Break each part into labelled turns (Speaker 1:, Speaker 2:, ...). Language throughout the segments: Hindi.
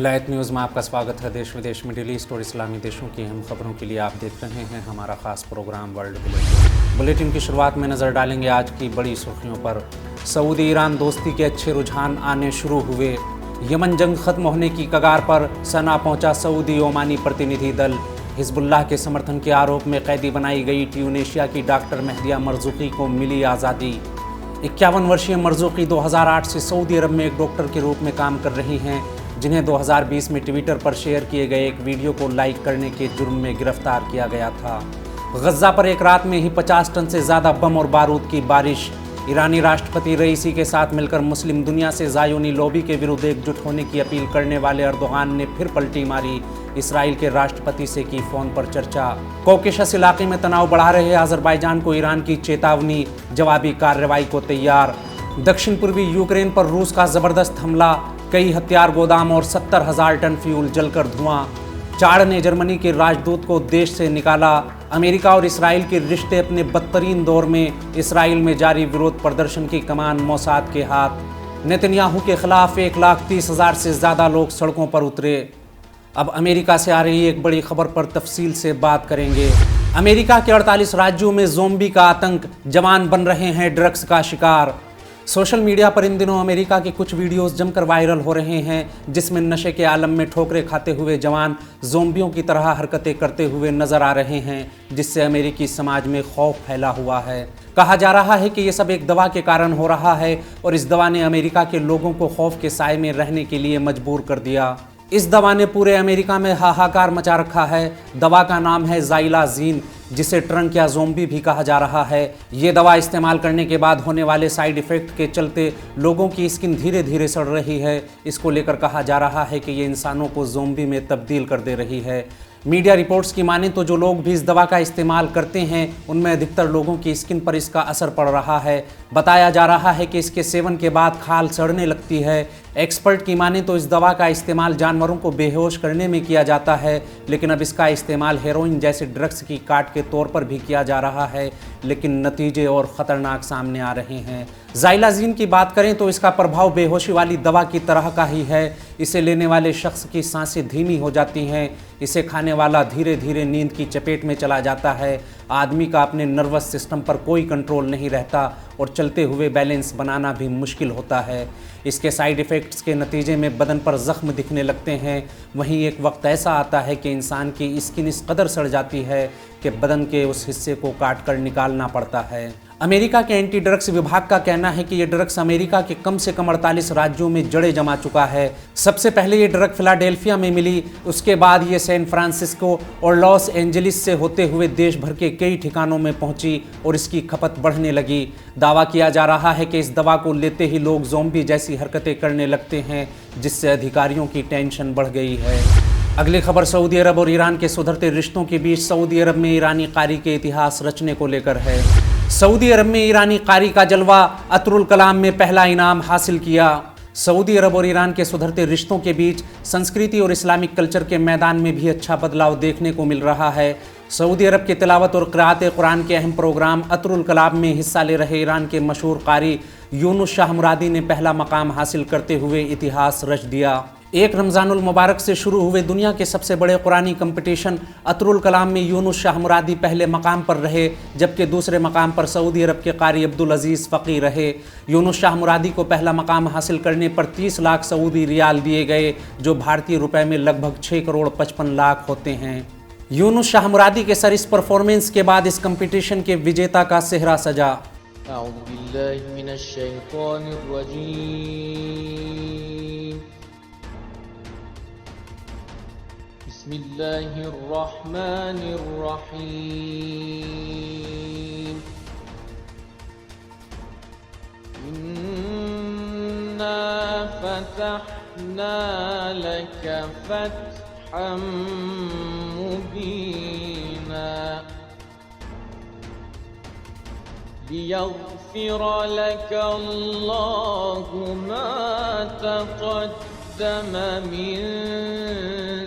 Speaker 1: विलायत न्यूज़ में आपका स्वागत है। देश विदेश, मिडिल ईस्ट और इस्लामी देशों की अहम खबरों के लिए आप देख रहे हैं हमारा खास प्रोग्राम वर्ल्ड बुलेटिन। बुलेटिन की शुरुआत में नज़र डालेंगे आज की बड़ी सुर्खियों पर। सऊदी ईरान दोस्ती के अच्छे रुझान आने शुरू हुए। यमन जंग खत्म होने की कगार पर सना पहुंचा सऊदी ओमानी प्रतिनिधि दल। हिजबुल्लाह के समर्थन के आरोप में कैदी बनाई गई ट्यूनेशिया की डॉक्टर मेहदिया मरजुकी को मिली आज़ादी। 51 वर्षीय मरजुकी 2008 से सऊदी अरब में एक डॉक्टर के रूप में काम कर रही हैं, जिन्हें 2020 में ट्विटर पर शेयर किए गए एक वीडियो को लाइक करने के जुर्म में गिरफ्तार किया गया था। गज़ा पर एक रात में ही 50 टन से ज़्यादा बम और बारूद की बारिश। ईरानी राष्ट्रपति रईसी के साथ मिलकर मुस्लिम दुनिया से ज़ायोनी लॉबी के विरुद्ध एकजुट होने की अपील करने वाले अर्दोगान ने फिर पलटी मारी। इसराइल के राष्ट्रपति से की फ़ोन पर चर्चा। कॉकेशस इलाके में तनाव बढ़ा रहे अज़रबैजान को ईरान की चेतावनी, जवाबी कार्रवाई को तैयार। दक्षिण पूर्वी यूक्रेन पर रूस का ज़बरदस्त हमला, कई हथियार गोदाम और 70,000 टन फ्यूल जलकर धुआं। चाड ने जर्मनी के राजदूत को देश से निकाला। अमेरिका और इसराइल के रिश्ते अपने बदतरीन दौर में। इसराइल में जारी विरोध प्रदर्शन की कमान मोसाद के हाथ। नेतन्याहू के खिलाफ 1,30,000 से ज़्यादा लोग सड़कों पर उतरे। अब अमेरिका से आ रही एक बड़ी खबर पर तफसील से बात करेंगे। अमेरिका के 48 राज्यों में ज़ोंबी का आतंक, जवान बन रहे हैं ड्रग्स का शिकार। सोशल मीडिया पर इन दिनों अमेरिका के कुछ वीडियोस जमकर वायरल हो रहे हैं, जिसमें नशे के आलम में ठोकरें खाते हुए जवान ज़ोंबियों की तरह हरकतें करते हुए नजर आ रहे हैं, जिससे अमेरिकी समाज में खौफ फैला हुआ है। कहा जा रहा है कि ये सब एक दवा के कारण हो रहा है और इस दवा ने अमेरिका के लोगों को खौफ के साए में रहने के लिए मजबूर कर दिया। इस दवा ने पूरे अमेरिका में हाहाकार मचा रखा है। दवा का नाम है ज़ाइलाज़ीन, जिसे ट्रंक या ज़ोंबी भी कहा जा रहा है। ये दवा इस्तेमाल करने के बाद होने वाले साइड इफ़ेक्ट के चलते लोगों की स्किन धीरे धीरे सड़ रही है। इसको लेकर कहा जा रहा है कि ये इंसानों को ज़ोंबी में तब्दील कर दे रही है। मीडिया रिपोर्ट्स की माने तो जो लोग भी इस दवा का इस्तेमाल करते हैं, उनमें अधिकतर लोगों की स्किन पर इसका असर पड़ रहा है। बताया जा रहा है कि इसके सेवन के बाद खाल सड़ने लगती है। एक्सपर्ट की माने तो इस दवा का इस्तेमाल जानवरों को बेहोश करने में किया जाता है, लेकिन अब इसका इस्तेमाल हेरोइन जैसे ड्रग्स की काट के तौर पर भी किया जा रहा है, लेकिन नतीजे और ख़तरनाक सामने आ रहे हैं। ज़ाइलाज़ीन की बात करें तो इसका प्रभाव बेहोशी वाली दवा की तरह का ही है। इसे लेने वाले शख्स की सांसें धीमी हो जाती हैं। इसे खाने वाला धीरे धीरे नींद की चपेट में चला जाता है। आदमी का अपने नर्वस सिस्टम पर कोई कंट्रोल नहीं रहता और चलते हुए बैलेंस बनाना भी मुश्किल होता है। इसके साइड इफ़ेक्ट्स के नतीजे में बदन पर ज़ख्म दिखने लगते हैं। वहीं एक वक्त ऐसा आता है कि इंसान की स्किन इस कदर सड़ जाती है कि बदन के उस हिस्से को काट कर निकालना पड़ता है। अमेरिका के एंटी ड्रग्स विभाग का कहना है कि ये ड्रग्स अमेरिका के कम से कम 48 राज्यों में जड़ें जमा चुका है। सबसे पहले ये ड्रग फिलाडेल्फिया में मिली, उसके बाद ये सैन फ्रांसिस्को और लॉस एंजलिस से होते हुए देश भर के कई ठिकानों में पहुंची और इसकी खपत बढ़ने लगी। दावा किया जा रहा है कि इस दवा को लेते ही लोग ज़ोंबी जैसी हरकतें करने लगते हैं, जिससे अधिकारियों की टेंशन बढ़ गई है। अगली खबर सऊदी अरब और ईरान के सुधरते रिश्तों के बीच सऊदी अरब में ईरानी कारी के इतिहास रचने को लेकर है। सऊदी अरब में ईरानी कारी का जलवा अतरुल कलाम में पहला इनाम हासिल किया। सऊदी अरब और ईरान के सुधरते रिश्तों के बीच संस्कृति और इस्लामिक कल्चर के मैदान में भी अच्छा बदलाव देखने को मिल रहा है। सऊदी अरब के तिलावत और क़िराअत कुरान के अहम प्रोग्राम अतरुल कलाम में हिस्सा ले रहे ईरान के मशहूर कारी यूनुस शाह मुरादी ने पहला मकाम हासिल करते हुए इतिहास रच दिया। एक रमज़ानुल मुबारक से शुरू हुए दुनिया के सबसे बड़े कुरानी कंपटीशन अतरुल कलाम में यूनुस शाह मुरादी पहले मकाम पर रहे, जबकि दूसरे मकाम पर सऊदी अरब के कारी अब्दुल अजीज़ फ़क़ी रहे। यूनुस शाह मुरादी को पहला मकाम हासिल करने पर 30 लाख सऊदी रियाल दिए गए, जो भारतीय रुपए में लगभग 6 करोड़ 55 लाख होते हैं। यूनुस शाह मुरादी के सर इस परफॉर्मेंस के बाद इस कंपटीशन के विजेता का सेहरा सजा।
Speaker 2: बिस्मिल्लाहिर्रहमानिर्रहीम। इन्ना फतहना लक फतहम मुबीना लियग़फ़िर लक अल्लाहु मा तक़द्दम मिन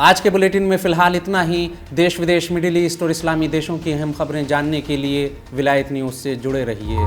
Speaker 1: आज के बुलेटिन में फ़िलहाल इतना ही। देश विदेश, मिडिल ईस्ट और इस्लामी देशों की अहम खबरें जानने के लिए विलायत न्यूज़ से जुड़े रहिए।